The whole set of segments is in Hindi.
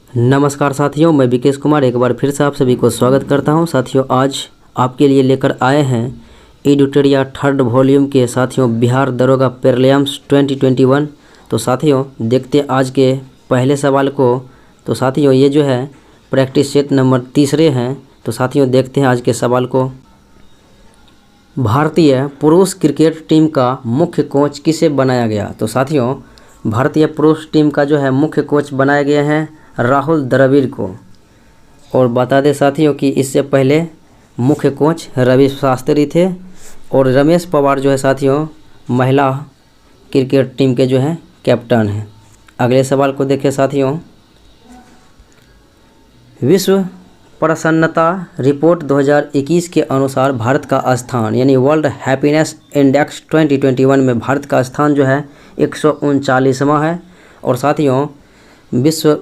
नमस्कार साथियों, मैं विकेश कुमार एक बार फिर से आप सभी को स्वागत करता हूं। साथियों, आज आपके लिए लेकर आए हैं एडिटोरिया थर्ड वॉल्यूम के साथियों बिहार दरोगा प्रीलिम्स 2021। तो साथियों देखते आज के पहले सवाल को। तो साथियों ये जो है प्रैक्टिस सेट नंबर तीसरे हैं। तो साथियों देखते हैं आज के सवाल को। भारतीय पुरुष क्रिकेट टीम का मुख्य कोच किसे बनाया गया? तो साथियों भारतीय पुरुष टीम का जो है मुख्य कोच बनाए गए हैं राहुल द्रविड़ को। और बता दें साथियों कि इससे पहले मुख्य कोच रवि शास्त्री थे और रमेश पवार जो है साथियों महिला क्रिकेट टीम के जो है कैप्टन हैं। अगले सवाल को देखें साथियों। विश्व प्रसन्नता रिपोर्ट 2021 के अनुसार भारत का स्थान यानी वर्ल्ड हैप्पीनेस इंडेक्स 2021 में भारत का स्थान जो है 139वां है। और साथियों विश्व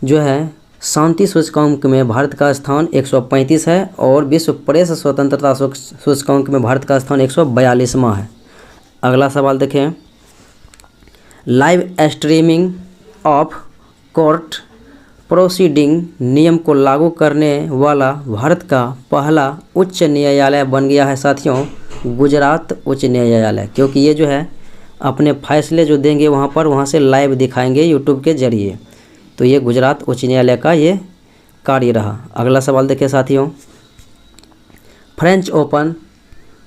जो है शांति सूचकांक में भारत का स्थान 135 है और विश्व प्रेस स्वतंत्रता सूचकांक में भारत का स्थान 142वां है। अगला सवाल देखें। Live streaming of court proceeding नियम को लागू करने वाला भारत का पहला उच्च न्यायालय बन गया है साथियों गुजरात उच्च न्यायालय, क्योंकि ये जो है अपने फैसले जो देंगे वहाँ से लाइव दिखाएंगे यूट्यूब के जरिए। तो ये गुजरात उच्च न्यायालय का ये कार्य रहा। अगला सवाल देखिए साथियों। फ्रेंच ओपन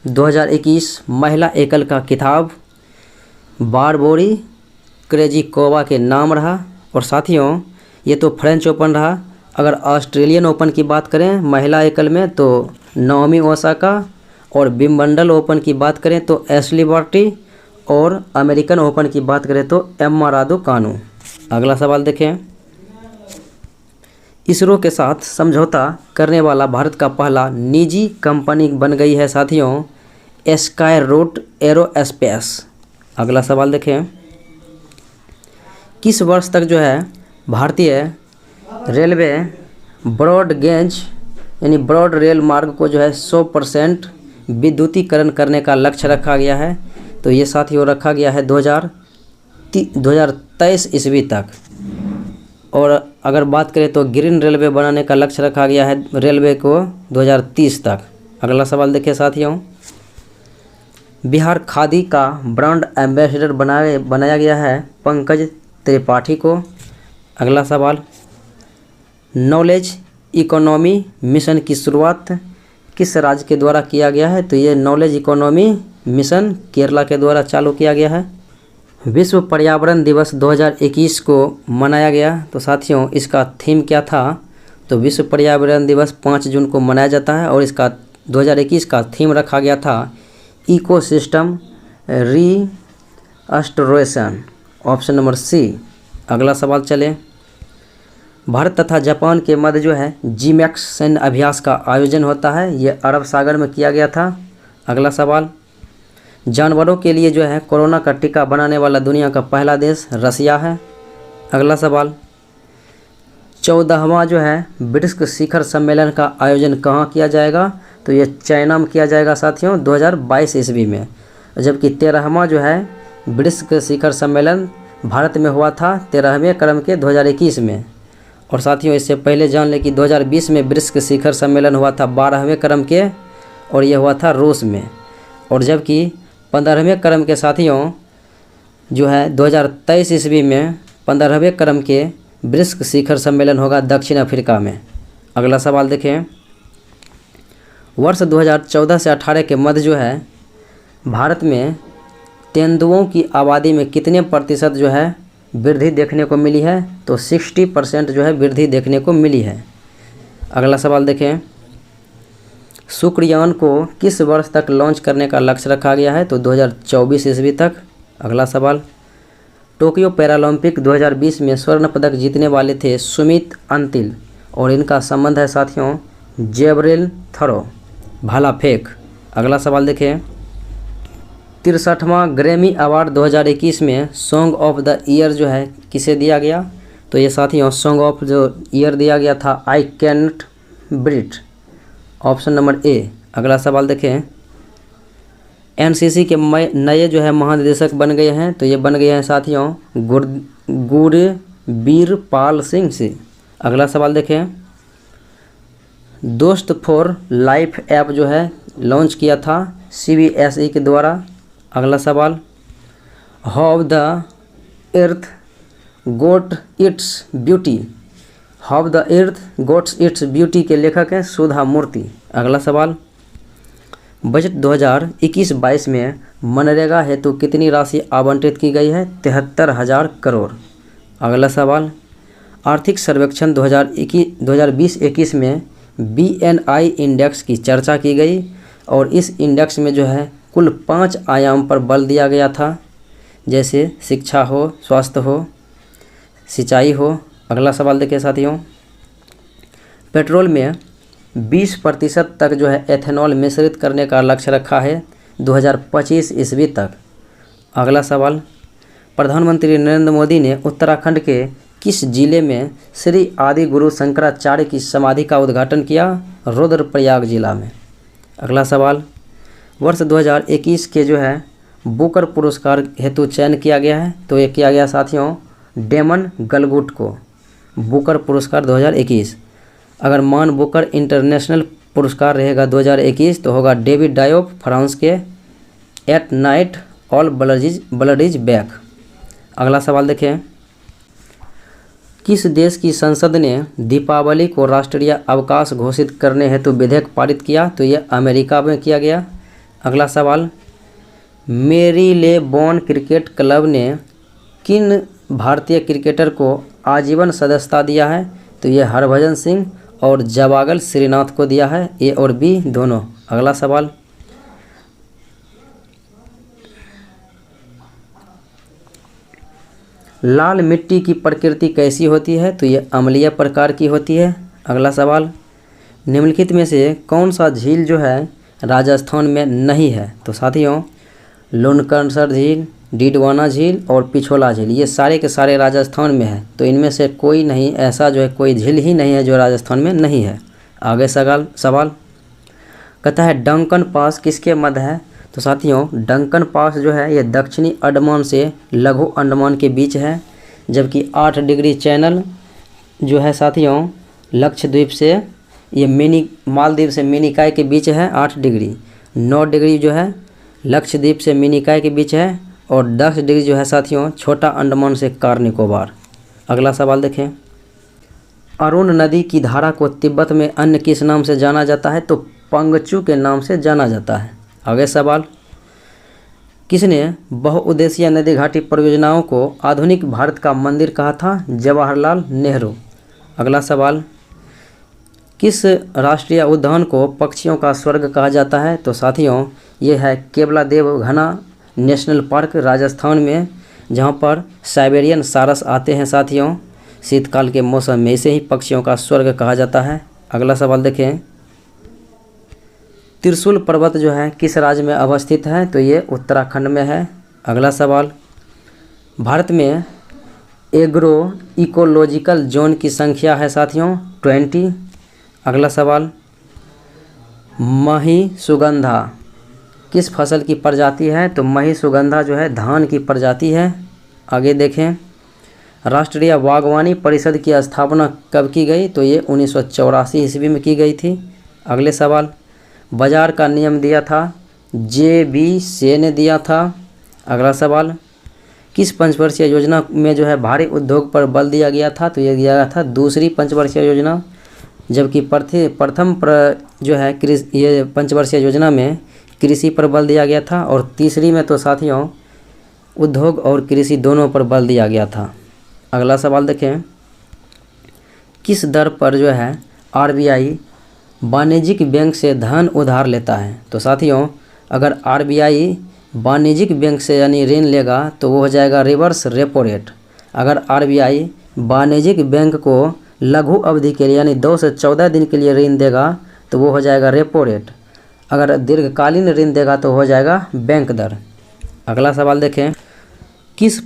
2021 महिला एकल का खिताब बारबोरी क्रेजिकोवा के नाम रहा। और साथियों ये तो फ्रेंच ओपन रहा। अगर ऑस्ट्रेलियन ओपन की बात करें महिला एकल में तो नाओमी ओसाका, और विंबलडन ओपन की बात करें तो एशली बार्टी, और अमेरिकन ओपन की बात करें तो एम्मा रादुकानु। अगला सवाल देखें। इसरो के साथ समझौता करने वाला भारत का पहला निजी कंपनी बन गई है साथियों स्काई रूट एरोस्पेस। अगला सवाल देखें। किस वर्ष तक जो है भारतीय रेलवे ब्रॉड गेज यानी ब्रॉड रेल मार्ग को जो है 100% विद्युतीकरण करने का लक्ष्य रखा गया है? तो ये साथियों रखा गया है 2023 ईस्वी तक। और अगर बात करें तो ग्रीन रेलवे बनाने का लक्ष्य रखा गया है रेलवे को 2030 तक। अगला सवाल देखिए साथियों। बिहार खादी का ब्रांड एम्बेसडर बनाया गया है पंकज त्रिपाठी को। अगला सवाल। नॉलेज इकोनॉमी मिशन की शुरुआत किस राज्य के द्वारा किया गया है? तो ये नॉलेज इकोनॉमी मिशन केरला के द्वारा चालू किया गया है। विश्व पर्यावरण दिवस 2021 को मनाया गया। तो साथियों इसका थीम क्या था? तो विश्व पर्यावरण दिवस 5 जून को मनाया जाता है और इसका 2021 का थीम रखा गया था ecosystem restoration, option number C. अगला सवाल चले। भारत तथा जापान के मध्य जो है जीमैक्स सैन्य अभ्यास का आयोजन होता है, ये अरब सागर में किया गया था। अगला सवाल। जानवरों के लिए जो है कोरोना का टीका बनाने वाला दुनिया का पहला देश रसिया है। अगला सवाल। 14वां जो है ब्रिक्स शिखर सम्मेलन का आयोजन कहाँ किया जाएगा? तो ये चाइना में किया जाएगा साथियों 2022 ईस्वी में। जबकि 13वां जो है ब्रिक्स शिखर सम्मेलन भारत में हुआ था 13वें क्रम के 2021 में। और साथियों इससे पहले जान लें कि 2020 में ब्रिक्स शिखर सम्मेलन हुआ था 12वें क्रम के, और यह हुआ था रूस में। और जबकि 15वें क्रम के साथियों जो है 2023 ईस्वी में 15वें क्रम के ब्रिक्स शिखर सम्मेलन होगा दक्षिण अफ्रीका में। अगला सवाल देखें। वर्ष 2014 से 18 के मध्य जो है भारत में तेंदुओं की आबादी में कितने प्रतिशत जो है वृद्धि देखने को मिली है? तो 60% जो है वृद्धि देखने को मिली है। अगला सवाल देखें। शुक्रयान को किस वर्ष तक लॉन्च करने का लक्ष्य रखा गया है? तो 2024 ईस्वी तक। अगला सवाल। टोक्यो पैरालंपिक 2020 में स्वर्ण पदक जीतने वाले थे सुमित अंतिल, और इनका संबंध है साथियों जेवलिन थ्रो भाला फेंक। अगला सवाल देखें। 63वां ग्रैमी अवार्ड 2021 में सॉन्ग ऑफ द ईयर जो है किसे दिया गया? तो ये साथियों सॉन्ग ऑफ जो ईयर दिया गया था I cannot breathe, option number A. अगला सवाल देखें। एनसीसी के नए जो है महानिदेशक बन गए हैं, तो ये बन गए हैं साथियों बीरपाल सिंह से। अगला सवाल देखें, दोस्त फॉर लाइफ ऐप जो है लॉन्च किया था CBSE के द्वारा। अगला सवाल, how the earth got its beauty, how the earth gots its beauty के लेखक हैं सुधा मूर्ति। अगला सवाल, बजट 2021-22 में मनरेगा हेतु कितनी राशि आवंटित की गई है? 73,000 करोड़। अगला सवाल, आर्थिक सर्वेक्षण 2020-21 में BNI इंडेक्स की चर्चा की गई और इस इंडेक्स में जो है कुल 5 आयाम पर बल दिया गया था, जैसे शिक्षा हो, स्वास्थ्य हो, सिंचाई हो। अगला सवाल देखिए साथियों, पेट्रोल में 20% तक जो है एथेनॉल मिश्रित करने का लक्ष्य रखा है 2025 ईस्वी तक। अगला सवाल, प्रधानमंत्री नरेंद्र मोदी ने उत्तराखंड के किस जिले में श्री आदि गुरु शंकराचार्य की समाधि का उद्घाटन किया? रुद्रप्रयाग जिला में। अगला सवाल, वर्ष 2021 के जो है बुकर पुरस्कार हेतु चयन किया गया है, तो ये किया गया साथियों डेमन गलगुट को, बुकर पुरस्कार 2021। अगर मान बुकर इंटरनेशनल पुरस्कार रहेगा 2021 तो होगा डेविड डायोप फ्रांस के at night all blood is back. अगला सवाल देखें, किस देश की संसद ने दीपावली को राष्ट्रीय अवकाश घोषित करने हेतु विधेयक पारित किया? तो ये अमेरिका में किया गया। अगला सवाल, मेरीलेबोन क्रिकेट क्लब ने किन भारतीय क्रिकेटर को आजीवन सदस्यता दिया है? तो ये हरभजन सिंह और जवागल श्रीनाथ को दिया है, ए और बी दोनों। अगला सवाल, लाल मिट्टी की प्रकृति कैसी होती है? तो ये अम्लीय प्रकार की होती है। अगला सवाल, निम्नलिखित में से कौन सा झील जो है राजस्थान में नहीं है? तो साथियों लुनकनसर झील, डीडवाना झील और पिछोला झील, ये सारे के सारे राजस्थान में है। तो इनमें से कोई नहीं, ऐसा जो है कोई झील ही नहीं है जो राजस्थान में नहीं है। आगे सवाल कहता है डंकन पास किसके मध्य है? तो साथियों डंकन पास जो है ये दक्षिणी अंडमान से लघु अंडमान के बीच है, जबकि 8 डिग्री चैनल जो है साथियों लक्षद्वीप से ये मिनी मालदीव से मिनिकाय के बीच है 8 डिग्री, 9 डिग्री जो है लक्षद्वीप से मिनिकाय के बीच है और 10 डिग्री जो है साथियों छोटा अंडमान से कार निकोबार। अगला सवाल देखें, अरुण नदी की धारा को तिब्बत में अन्य किस नाम से जाना जाता है? तो पंगचू के नाम से जाना जाता है। आगे सवाल, किसने बहुउद्देशीय नदी घाटी परियोजनाओं को आधुनिक भारत का मंदिर कहा था? जवाहरलाल नेहरू। अगला सवाल, किस राष्ट्रीय उद्यान को पक्षियों का स्वर्ग कहा जाता है? तो साथियों ये है केवलादेव घना नेशनल पार्क राजस्थान में, जहाँ पर साइबेरियन सारस आते हैं साथियों शीतकाल के मौसम में, इसे ही पक्षियों का स्वर्ग कहा जाता है। अगला सवाल देखें, त्रिशूल पर्वत जो है किस राज्य में अवस्थित है? तो ये उत्तराखंड में है। अगला सवाल, भारत में एग्रो इकोलॉजिकल जोन की संख्या है साथियों 20। अगला सवाल, मही सुगंधा किस फसल की प्रजाति है? तो मही सुगंधा जो है धान की प्रजाति है। आगे देखें, राष्ट्रीय बागवानी परिषद की स्थापना कब की गई? तो ये 1984 ईस्वी में की गई थी। अगले सवाल, बाजार का नियम दिया था JB से ने दिया था। अगला सवाल, किस पंचवर्षीय योजना में जो है भारी उद्योग पर बल दिया गया था? तो ये दिया गया था दूसरी पंचवर्षीय योजना, जबकि प्रथम जो है ये पंचवर्षीय योजना में कृषि पर बल दिया गया था और तीसरी में तो साथियों उद्योग और कृषि दोनों पर बल दिया गया था। अगला सवाल देखें, किस दर पर जो है RBI वाणिज्यिक बैंक से धन उधार लेता है? तो साथियों अगर RBI वाणिज्यिक बैंक से यानी ऋण लेगा तो वो हो जाएगा रिवर्स रेपो रेट। अगर RBI वाणिज्यिक बैंक को लघु अवधि के लिए यानी 2 से 14 दिन के लिए ऋण देगा तो वो हो जाएगा रेपो रेट। अगर दीर्घकालीन ऋण देगा तो हो जाएगा बैंक दर। अगला सवाल देखें, किस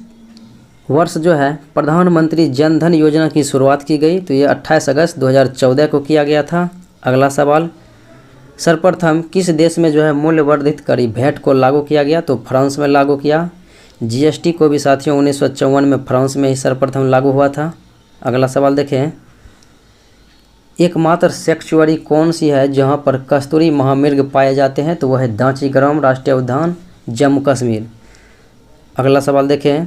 वर्ष जो है प्रधानमंत्री जन धन योजना की शुरुआत की गई? तो ये 28 अगस्त 2014 को किया गया था। अगला सवाल, सर्वप्रथम किस देश में जो है मूल्य वर्धित कर वैट को लागू किया गया? तो फ्रांस में लागू किया। GST को भी साथियों 1954 में फ्रांस में ही सर्वप्रथम लागू हुआ था। अगला सवाल देखें, एकमात्र सेक्चुअरी कौन सी है जहां पर कस्तूरी महामृग पाए जाते हैं? तो वह है दांचीग्राम राष्ट्रीय उद्यान, जम्मू कश्मीर। अगला सवाल देखें,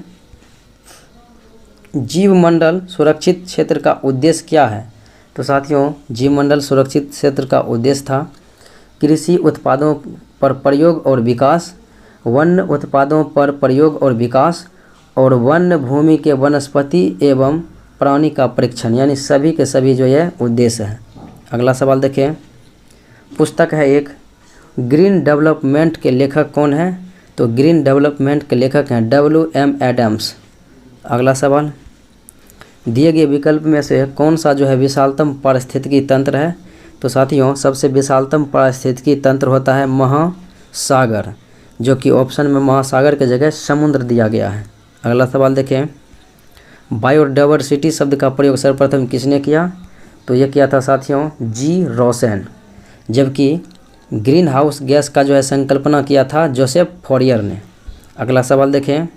जीवमंडल सुरक्षित क्षेत्र का उद्देश्य क्या है? तो साथियों, जीवमंडल सुरक्षित क्षेत्र का उद्देश्य था कृषि उत्पादों पर प्रयोग और विकास, वन्य उत्पादों पर प्रयोग और विकास, और वन्य भूमि के वनस्पति एवं प्राणी का परीक्षण, यानी सभी के सभी जो ये उद्देश्य है। अगला सवाल देखें, पुस्तक है एक, ग्रीन डेवलपमेंट के लेखक कौन है? तो ग्रीन डेवलपमेंट के लेखक हैं WM एडम्स। अगला सवाल, दिए गए विकल्प में से कौन सा जो है विशालतम पारिस्थितिकी तंत्र है? तो साथियों, सबसे विशालतम पारिस्थितिकी तंत्र होता है महासागर, जो कि ऑप्शन में महासागर के जगह समुद्र दिया गया है। अगला सवाल देखें, बायोडाइवर्सिटी शब्द का प्रयोग सर्वप्रथम किसने किया? तो ये किया था साथियों G. रोसेन, जबकि ग्रीन हाउस गैस का जो है संकल्पना किया था जोसेफ फोरियर ने। अगला सवाल देखें,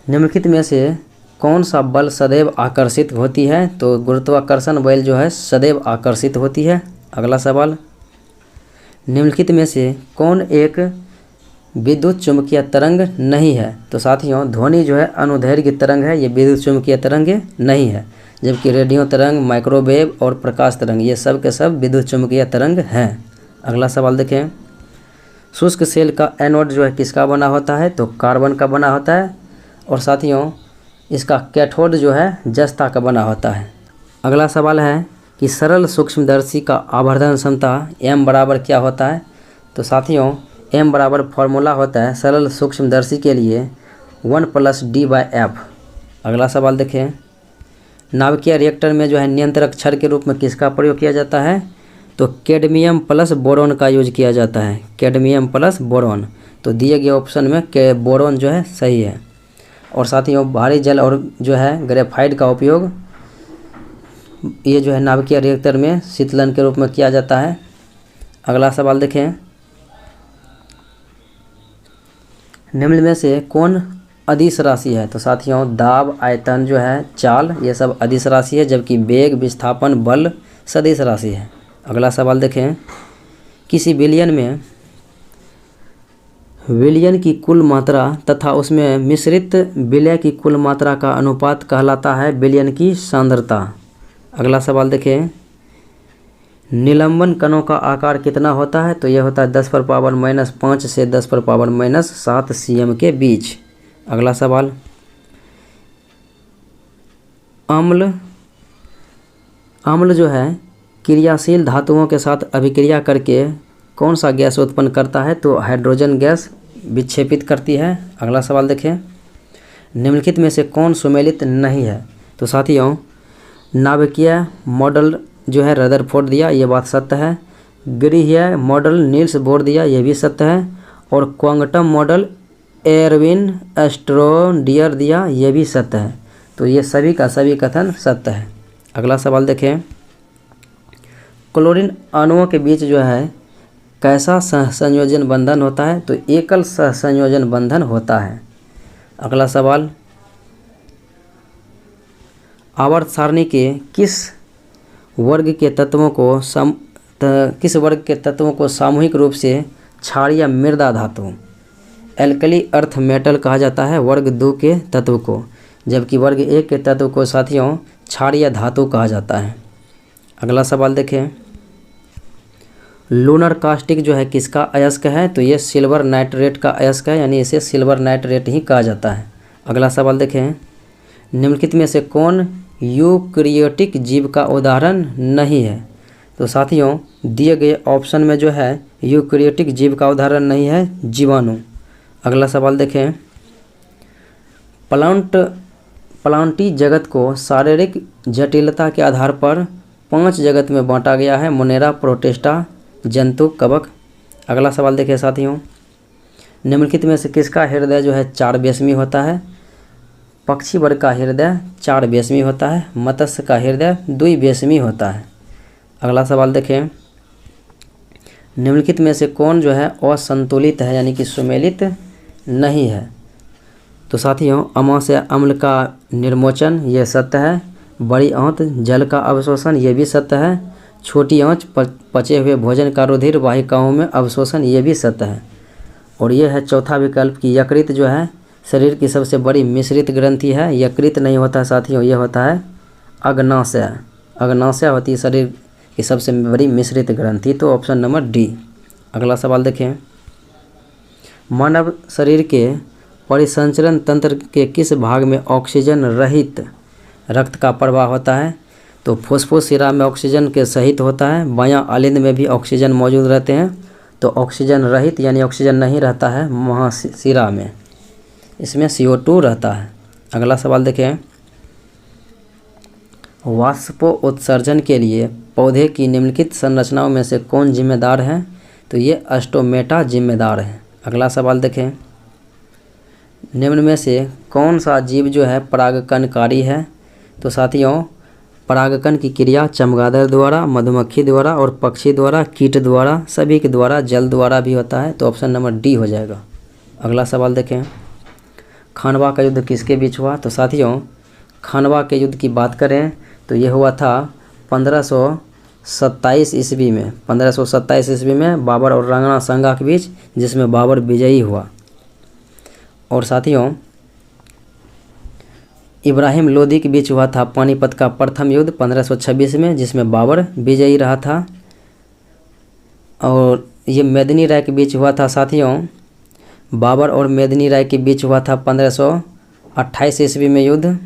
निम्नलिखित में से कौन सा बल सदैव आकर्षित होती है? तो गुरुत्वाकर्षण बल जो है सदैव आकर्षित होती है। अगला सवाल, निम्नलिखित में से कौन एक विद्युत चुम्बकीय तरंग नहीं है? तो साथियों, ध्वनि जो है अनुदैर्घ्य तरंग है, ये विद्युत चुम्बकीय तरंग नहीं है, जबकि रेडियो तरंग, माइक्रोवेव और प्रकाश तरंग ये सब के सब विद्युत चुम्बकीय तरंग हैं। अगला सवाल देखें, शुष्क सेल का एनोड जो है किसका बना होता है? तो कार्बन का बना होता है, और साथियों इसका कैथोड जो है जस्ता का बना होता है। अगला सवाल है कि सरल सूक्ष्मदर्शी का आवर्धन क्षमता m बराबर क्या होता है? तो साथियों, m बराबर फॉर्मूला होता है सरल सूक्ष्मदर्शी के लिए 1 + d/f। अगला सवाल देखें, नाभिकीय रिएक्टर में जो है नियंत्रक क्षार के रूप में किसका प्रयोग किया जाता है? तो कैडमियम प्लस बोरॉन का यूज किया जाता है, कैडमियम प्लस बोरॉन। तो दिए गए ऑप्शन में के बोरॉन जो है सही है। और साथियों, भारी जल और जो है ग्रेफाइट का उपयोग ये जो है नाभिकीय रिएक्टर में शीतलन के रूप में किया जाता है। अगला सवाल देखें, निम्न में से कौन अदिश राशि है? तो साथियों, दाब, आयतन जो है, चाल, ये सब अदिश राशि है, जबकि वेग, विस्थापन, बल सदिश राशि है। अगला सवाल देखें, किसी विलयन में विलयन की कुल मात्रा तथा उसमें मिश्रित विलय की कुल मात्रा का अनुपात कहलाता है विलयन की सांद्रता। अगला सवाल देखें, निलंबन कणों का आकार कितना होता है? तो यह होता है 10⁻⁻5 से 10⁻⁻7 cm के बीच। अगला सवाल, अम्ल जो है क्रियाशील धातुओं के साथ अभिक्रिया करके कौन सा गैस उत्पन्न करता है? तो हाइड्रोजन गैस विक्षेपित करती है। अगला सवाल देखें, निम्नलिखित में से कौन सुमेलित नहीं है? तो साथियों, नाभिकीय मॉडल जो है रदरफोर्ड दिया, ये बात सत्य है। गृहीय मॉडल नील्स बोर दिया, ये भी सत्य है। और क्वांटम मॉडल एरविन एस्ट्रोडियर दिया, ये भी सत्य है। तो ये सभी का सभी कथन सत्य है। अगला सवाल देखें, क्लोरीन अणुओं के बीच जो है कैसा सहसंयोजन बंधन होता है? तो एकल सहसंयोजन बंधन होता है। अगला सवाल, आवर्त सारणी के किस वर्ग के तत्वों को सामूहिक रूप से क्षारीय मृदा धातु एल्कली अर्थ मेटल कहा जाता है वर्ग 2 के तत्व को, जबकि वर्ग 1 के तत्व को साथियों क्षारीय धातु कहा जाता है। अगला सवाल देखें, लूनर कास्टिक जो है किसका अयस्क है? तो ये सिल्वर नाइट्रेट का अयस्क है, यानी इसे सिल्वर नाइट्रेट ही कहा जाता है। अगला सवाल देखें, निम्नलिखित में से कौन यूकैरियोटिक जीव का उदाहरण नहीं है? तो साथियों, दिए गए ऑप्शन में जो है यूकैरियोटिक जीव का उदाहरण नहीं है जीवाणु। अगला सवाल देखें, प्लांटी जगत को शारीरिक जटिलता के आधार पर 5 जगत में बांटा गया है, मोनेरा, प्रोटिस्टा, जंतु, कवक। अगला सवाल देखिए साथियों, निम्नलिखित में से किसका हृदय जो है 4 बेसमी होता है? पक्षी वर्ग का हृदय 4 बेसमी होता है, मत्स्य का हृदय 2 बेसमी होता है। अगला सवाल देखें, निम्नलिखित में से कौन जो है असंतुलित है, यानी कि सुमेलित नहीं है? तो साथियों अमाशय अम्ल का निर्मोचन ये सत्य है। बड़ी आंत जल का अवशोषण ये भी सत्य है। छोटी आंच पचे हुए भोजन का रुधिर वाहिकाओं में अवशोषण ये भी सत्य है। और ये है चौथा विकल्प कि यकृत जो है शरीर की सबसे बड़ी मिश्रित ग्रंथि है। यकृत नहीं होता है साथियों, ये होता है अग्नाशय। अग्नाशय होती है शरीर की सबसे बड़ी मिश्रित ग्रंथि। तो ऑप्शन नंबर डी। अगला सवाल देखें, मानव शरीर के परिसंचरण तंत्र के किस भाग में ऑक्सीजन रहित रक्त का प्रवाह होता है? तो फुफ्फुस शिरा में ऑक्सीजन के सहित होता है। बायां आलिंद में भी ऑक्सीजन मौजूद रहते हैं। तो ऑक्सीजन रहित यानी ऑक्सीजन नहीं रहता है महाशिरा में, इसमें CO2 रहता है। अगला सवाल देखें, वाष्पोत्सर्जन के लिए पौधे की निम्नलिखित संरचनाओं में से कौन जिम्मेदार है? तो ये अस्टोमेटा जिम्मेदार है। अगला सवाल देखें, निम्न में से कौन सा जीव जो है परागकणकारी है? तो साथियों परागकण की क्रिया चमगादड़ द्वारा, मधुमक्खी द्वारा और पक्षी द्वारा, कीट द्वारा, सभी के द्वारा, जल द्वारा भी होता है। तो ऑप्शन नंबर डी हो जाएगा। अगला सवाल देखें, खानवा का युद्ध किसके बीच हुआ? तो साथियों खानवा के युद्ध की बात करें तो ये हुआ था 1527 ईस्वी में। 1527 ईस्वी में बाबर और राणा सांगा के बीच, जिसमें बाबर विजयी हुआ। और साथियों इब्राहिम लोदी के बीच हुआ था पानीपत का प्रथम युद्ध 1526 में, जिसमें बाबर विजयी रहा था। और ये मेदिनी राय के बीच हुआ था साथियों, बाबर और मेदिनी राय के बीच हुआ था 1528 ईस्वी में युद्ध,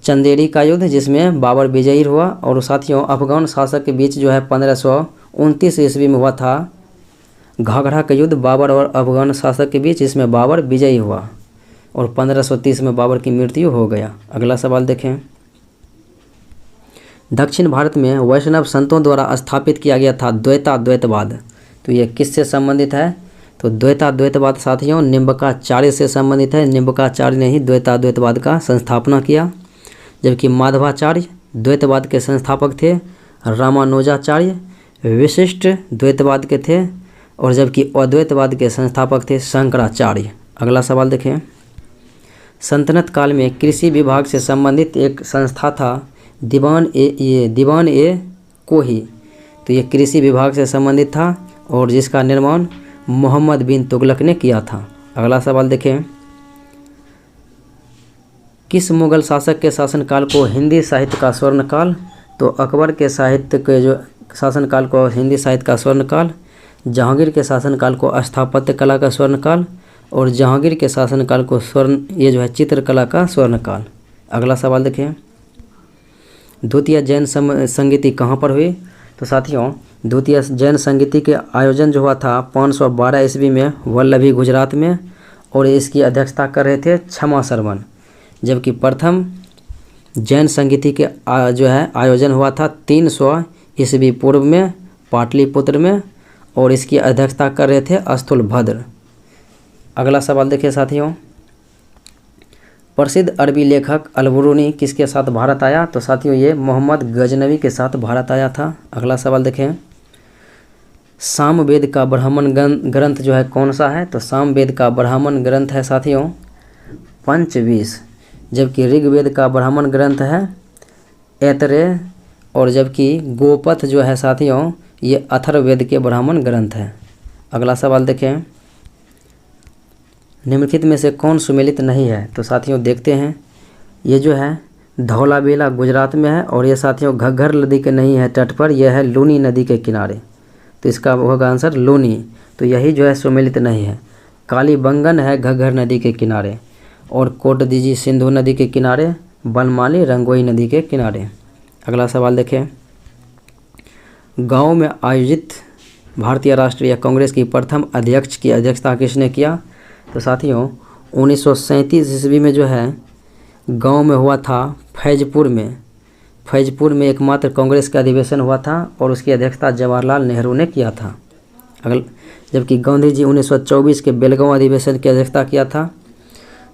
चंदेरी का युद्ध, जिसमें बाबर विजयी हुआ। और साथियों अफगान शासक के बीच जो है 1529 ईस्वी में हुआ था घाघरा का युद्ध, बाबर और अफगान शासक के बीच, जिसमें बाबर विजयी हुआ। और 1530 में बाबर की मृत्यु हो गया। अगला सवाल देखें, दक्षिण भारत में वैष्णव संतों द्वारा स्थापित किया गया था द्वैताद्वैतवाद। तो ये किससे संबंधित है? तो द्वैताद्वैतवाद साथियों निम्बकाचार्य से संबंधित है। निम्बकाचार्य ने ही द्वैताद्वैतवाद का संस्थापना किया। जबकि माधवाचार्य द्वैतवाद के संस्थापक थे। रामानुजाचार्य विशिष्ट द्वैतवाद के थे। और जबकि अद्वैतवाद के संस्थापक थे शंकराचार्य। अगला सवाल देखें, सल्तनत काल में कृषि विभाग से संबंधित एक संस्था था दीवान ए कोही। तो ये कृषि विभाग से संबंधित था और जिसका निर्माण मोहम्मद बिन तुगलक ने किया था। अगला सवाल देखें, किस मुगल शासक के शासनकाल को हिंदी साहित्य का स्वर्णकाल? तो अकबर के साहित्य के जो शासनकाल को हिंदी साहित्य का स्वर्णकाल, जहांगीर के शासनकाल को स्थापत्य कला का स्वर्णकाल और जहांगीर के शासनकाल को ये जो है चित्रकला का स्वर्णकाल। अगला सवाल देखें, द्वितीय जैन संगीति कहाँ पर हुई? तो साथियों द्वितीय जैन संगीति के आयोजन जो हुआ था 512 ईस्वी में वल्लभी गुजरात में, और इसकी अध्यक्षता कर रहे थे क्षमा सरवन। जबकि प्रथम जैन संगीति के जो है आयोजन हुआ था 300 ईस्वी पूर्व में पाटलिपुत्र में, और इसकी अध्यक्षता कर रहे थे स्थूलभद्र। अगला सवाल देखिए साथियों, प्रसिद्ध अरबी लेखक अल-बुरूनी किसके साथ भारत आया? तो साथियों ये मोहम्मद गजनवी के साथ भारत आया था। अगला सवाल देखें, सामवेद का ब्राह्मण ग्रंथ जो है कौन सा है? तो सामवेद का ब्राह्मण ग्रंथ है साथियों पंचवीस। जबकि ऋग्वेद का ब्राह्मण ग्रंथ है ऐतरेय, और जबकि गोपथ जो है साथियों ये अथर्ववेद के ब्राह्मण ग्रंथ है। अगला सवाल देखें, निम्नलिखित में से कौन सुमेलित नहीं है? तो साथियों देखते हैं, ये जो है धौलावीरा गुजरात में है, और ये साथियों घग्गर नदी के नहीं है तट पर, यह है लूनी नदी के किनारे। तो इसका होगा आंसर लूनी। तो यही जो है सुमेलित नहीं है। कालीबंगन है घग्गर नदी के किनारे, और कोटदीजी सिंधु नदी के किनारे, बनमाली रंगोई नदी के किनारे। अगला सवाल देखें, गाँव में आयोजित भारतीय राष्ट्रीय कांग्रेस की प्रथम अध्यक्ष की अध्यक्षता किसने किया? तो साथियों 1937 ईस्वी में जो है गांव में हुआ था फैजपुर में एकमात्र कांग्रेस का अधिवेशन हुआ था, और उसकी अध्यक्षता जवाहरलाल नेहरू ने किया था। जबकि गांधी जी 1924 के बेलगांव अधिवेशन की अध्यक्षता किया था।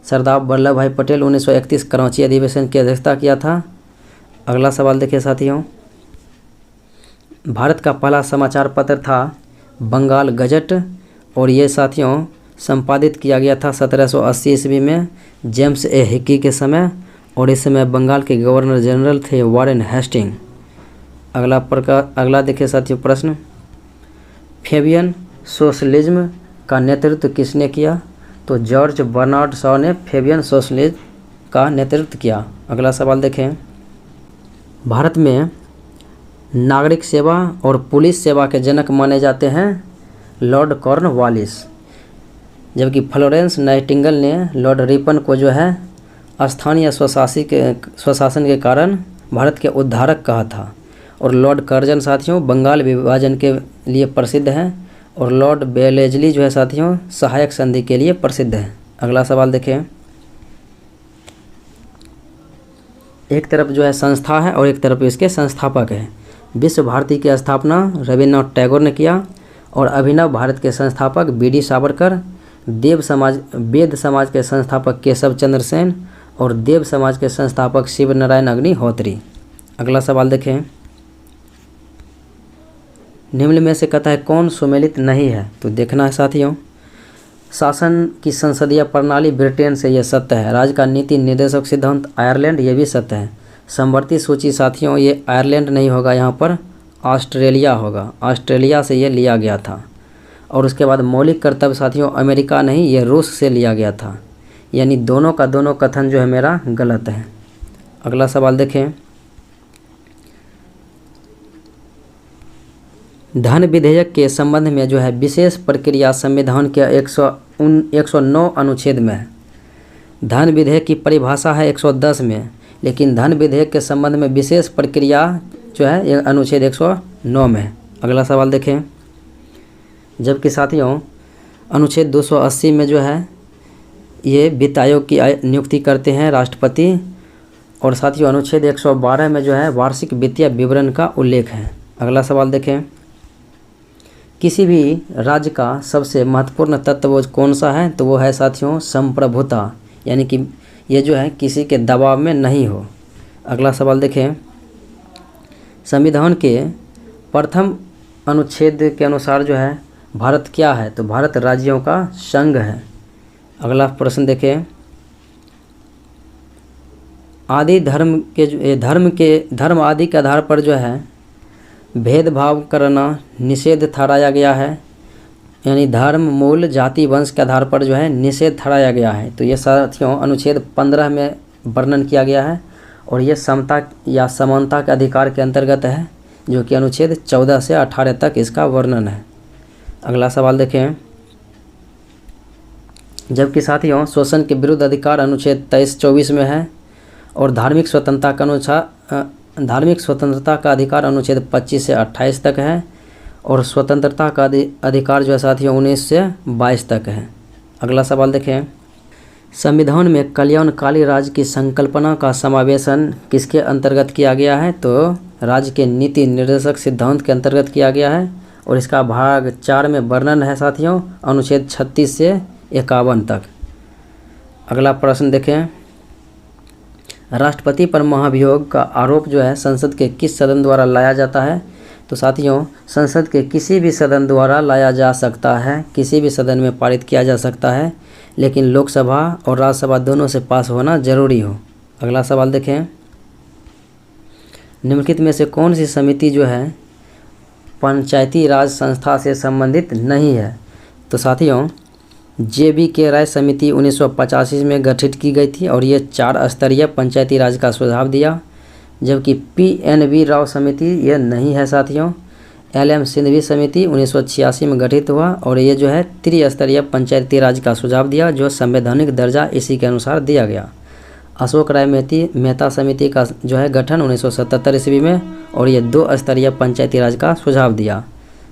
सरदार वल्लभ भाई पटेल 1931 कराची अधिवेशन की अध्यक्षता किया था। अगला सवाल देखिए साथियों, भारत का पहला समाचार पत्र था बंगाल गजट, और ये साथियों संपादित किया गया था 1780 ईस्वी में जेम्स ए हिकी के समय, और इस समय बंगाल के गवर्नर जनरल थे वारेन हेस्टिंग। अगला देखिए साथियों प्रश्न, फेबियन सोशलिज्म का नेतृत्व किसने किया? तो जॉर्ज बर्नार्ड शॉ ने फेबियन सोशलिज्म का नेतृत्व किया। अगला सवाल देखें, भारत में नागरिक सेवा और पुलिस सेवा के जनक माने जाते हैं लॉर्ड कॉर्नवालिस, जबकि फ्लोरेंस नाइटिंगेल ने लॉर्ड रिपन को जो है स्थानीय स्वशासन के कारण भारत के उद्धारक कहा था, और लॉर्ड कर्जन साथियों बंगाल विभाजन के लिए प्रसिद्ध हैं, और लॉर्ड बेलेजली जो है साथियों सहायक संधि के लिए प्रसिद्ध है। अगला सवाल देखें, एक तरफ जो है संस्था है और एक तरफ इसके संस्थापक है। विश्व भारती की स्थापना रविन्द्रनाथ टैगोर ने किया, और अभिनव भारत के संस्थापक बी.डी. सावरकर, वेद समाज के संस्थापक केशव चंद्र सेन, और देव समाज के संस्थापक शिव नारायण अग्निहोत्री। अगला सवाल देखें, निम्न में से कथन कौन सुमेलित नहीं है? तो देखना है साथियों, शासन की संसदीय प्रणाली ब्रिटेन से यह सत्य है। राज्य का नीति निर्देशक सिद्धांत आयरलैंड, ये भी सत्य है। समवर्ती सूची साथियों ये आयरलैंड नहीं होगा, यहाँ पर ऑस्ट्रेलिया होगा, ऑस्ट्रेलिया से ये लिया गया था। और उसके बाद मौलिक कर्तव्य साथियों अमेरिका नहीं, ये रूस से लिया गया था, यानी दोनों का दोनों कथन जो है मेरा गलत है। अगला सवाल देखें, धन विधेयक के संबंध में जो है विशेष प्रक्रिया संविधान के 109 अनुच्छेद में है। धन विधेयक की परिभाषा है 110 में, लेकिन धन विधेयक के संबंध में विशेष प्रक्रिया जो है ये अनुच्छेद 109 में है। अगला सवाल देखें, जबकि साथियों अनुच्छेद 280 में जो है ये वित्त आयोग की नियुक्ति करते हैं राष्ट्रपति, और साथियों अनुच्छेद 112 में जो है वार्षिक वित्तीय विवरण का उल्लेख है। अगला सवाल देखें, किसी भी राज्य का सबसे महत्वपूर्ण तत्व कौन सा है? तो वो है साथियों संप्रभुता, यानी कि ये जो है किसी के दबाव में नहीं हो। अगला सवाल देखें, संविधान के प्रथम अनुच्छेद के अनुसार जो है भारत क्या है? तो भारत राज्यों का संघ है। अगला प्रश्न देखें, आदि धर्म आदि के आधार पर जो है भेदभाव करना निषेध ठहराया गया है, यानी धर्म मूल जाति वंश के आधार पर जो है निषेध ठहराया गया है। तो ये साथियों अनुच्छेद 15 में वर्णन किया गया है, और ये समता या समानता के अधिकार के अंतर्गत है, जो कि अनुच्छेद 14 से 18 तक इसका वर्णन है। अगला सवाल देखें, जबकि साथियों शोषण के विरुद्ध अधिकार अनुच्छेद 23-24 में है, और धार्मिक स्वतंत्रता का अधिकार अनुच्छेद 25 से 28 तक है, और स्वतंत्रता का अधिकार जो है साथियों 19 से 22 तक है। अगला सवाल देखें, संविधान में कल्याणकारी राज्य की संकल्पना का समावेशन किसके अंतर्गत किया गया है? तो राज्य के नीति निर्देशक सिद्धांत के अंतर्गत किया गया है, और इसका भाग 4 में वर्णन है साथियों अनुच्छेद 36 से 51 तक। अगला प्रश्न देखें, राष्ट्रपति पर महाभियोग का आरोप जो है संसद के किस सदन द्वारा लाया जाता है? तो साथियों संसद के किसी भी सदन द्वारा लाया जा सकता है, किसी भी सदन में पारित किया जा सकता है, लेकिन लोकसभा और राज्यसभा दोनों से पास होना जरूरी हो। अगला सवाल देखें, निम्नलिखित में से कौन सी समिति जो है पंचायती राज संस्था से संबंधित नहीं है? तो साथियों JB.K. राय समिति 1985 में गठित की गई थी, और ये 4 स्तरीय पंचायती राज का सुझाव दिया, जबकि PNV राव समिति ये नहीं है साथियों। LM सिंघवी समिति 1986 में गठित हुआ, और ये जो है त्रिस्तरीय पंचायती राज का सुझाव दिया, जो संवैधानिक दर्जा इसी के अनुसार दिया गया। अशोक राय मेहता समिति का जो है गठन 1977 ईस्वी में, और ये 2 स्तरीय पंचायती राज का सुझाव दिया।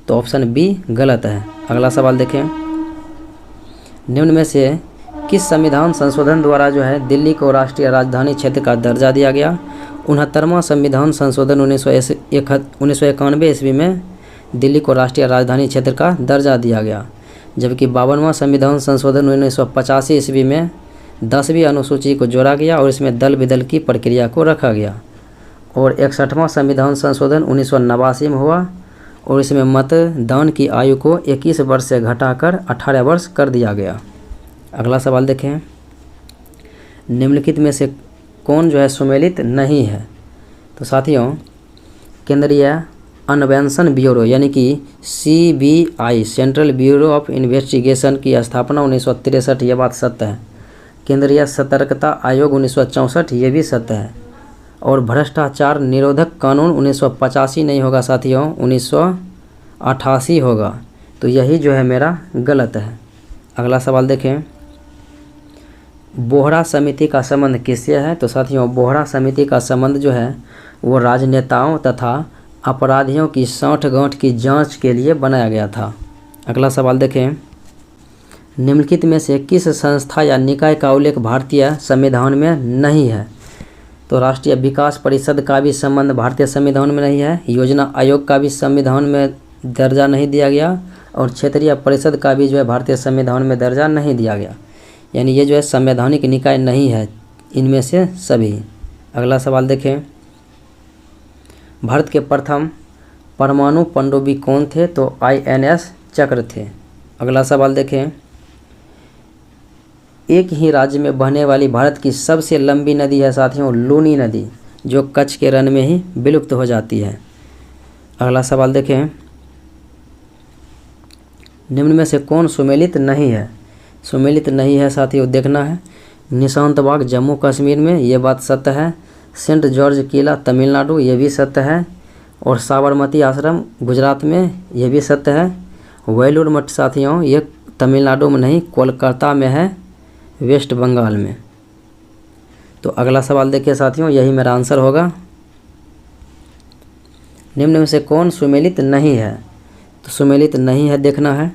तो ऑप्शन B गलत है। अगला सवाल देखें, निम्न में से किस संविधान संशोधन द्वारा जो है दिल्ली को राष्ट्रीय राजधानी क्षेत्र का दर्जा दिया गया? 69वां संविधान संशोधन 1991 ईस्वी में दिल्ली को राष्ट्रीय राजधानी क्षेत्र का दर्जा दिया गया, जबकि 52वां संविधान संशोधन 1985 ईस्वी में 10वीं अनुसूची को जोड़ा गया, और इसमें दल बदल की प्रक्रिया को रखा गया। और 61वां संविधान संशोधन 1989 में हुआ, और इसमें मतदान की आयु को 21 वर्ष से घटाकर 18 वर्ष कर दिया गया। अगला सवाल देखें, निम्नलिखित में से कौन जो है सुमेलित नहीं है? तो साथियों, केंद्रीय अन्वेषण ब्यूरो यानी कि CBI central bureau of investigation की स्थापना 1963, ये बात सत्य है। केंद्रीय सतर्कता आयोग 1964, ये भी सत्य है। और भ्रष्टाचार निरोधक कानून 1985 नहीं होगा साथियों, 1988 होगा। तो यही जो है मेरा गलत है। अगला सवाल देखें, बोहरा समिति का संबंध किससे है? तो साथियों, बोहरा समिति का संबंध जो है वो राजनेताओं तथा अपराधियों की साठगांठ की जांच के लिए बनाया गया था। अगला सवाल देखें, निम्नलिखित में से किस संस्था या निकाय का उल्लेख भारतीय संविधान में नहीं है? तो राष्ट्रीय विकास परिषद का भी संबंध भारतीय संविधान में नहीं है, योजना आयोग का भी संविधान में दर्जा नहीं दिया गया, और क्षेत्रीय परिषद का भी जो है भारतीय संविधान में दर्जा नहीं दिया गया। यानी ये जो है संवैधानिक निकाय नहीं है इनमें से सभी। अगला सवाल देखें, भारत के प्रथम परमाणु पनडुब्बी कौन थे? तो INS चक्र थे। अगला सवाल देखें, एक ही राज्य में बहने वाली भारत की सबसे लंबी नदी है साथियों लूनी नदी, जो कच्छ के रण में ही विलुप्त हो जाती है। अगला सवाल देखें, निम्न में से कौन सुमेलित नहीं है? सुमेलित नहीं है साथियों, देखना है। निशांत बाग जम्मू कश्मीर में, ये बात सत्य है। सेंट जॉर्ज किला तमिलनाडु, ये भी सत्य है। और साबरमती आश्रम गुजरात में, ये भी सत्य है। वेलूर मठ साथियों ये तमिलनाडु में नहीं, कोलकाता में है, वेस्ट बंगाल में। तो अगला सवाल देखिए साथियों, यही मेरा आंसर होगा। निम्न में से कौन सुमेलित नहीं है? तो सुमेलित नहीं है, देखना है।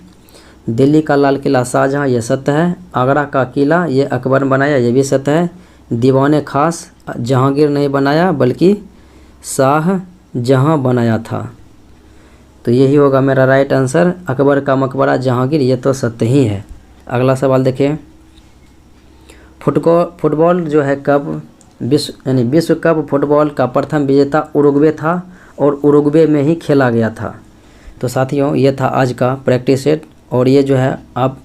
दिल्ली का लाल किला शाहजहाँ, ये सत्य है। आगरा का किला ये अकबर ने बनाया, ये भी सत्य है। दीवाने खास जहांगीर नहीं बनाया बल्कि शाहजहाँ बनाया था। तो यही होगा मेरा राइट आंसर। अकबर का मकबरा जहांगीर, ये तो सत्य ही है। अगला सवाल देखिए, फुटबॉल जो है कब विश्व कप फुटबॉल का प्रथम विजेता उरुग्वे था, और उरुग्वे में ही खेला गया था। तो साथियों, ये था आज का प्रैक्टिस सेट। और ये जो है आप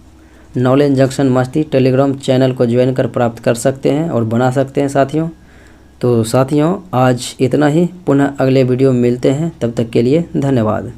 नॉलेज जंक्शन मस्ती टेलीग्राम चैनल को ज्वाइन कर प्राप्त कर सकते हैं और बना सकते हैं साथियों। तो साथियों, आज इतना ही। पुनः अगले वीडियो में मिलते हैं, तब तक के लिए धन्यवाद।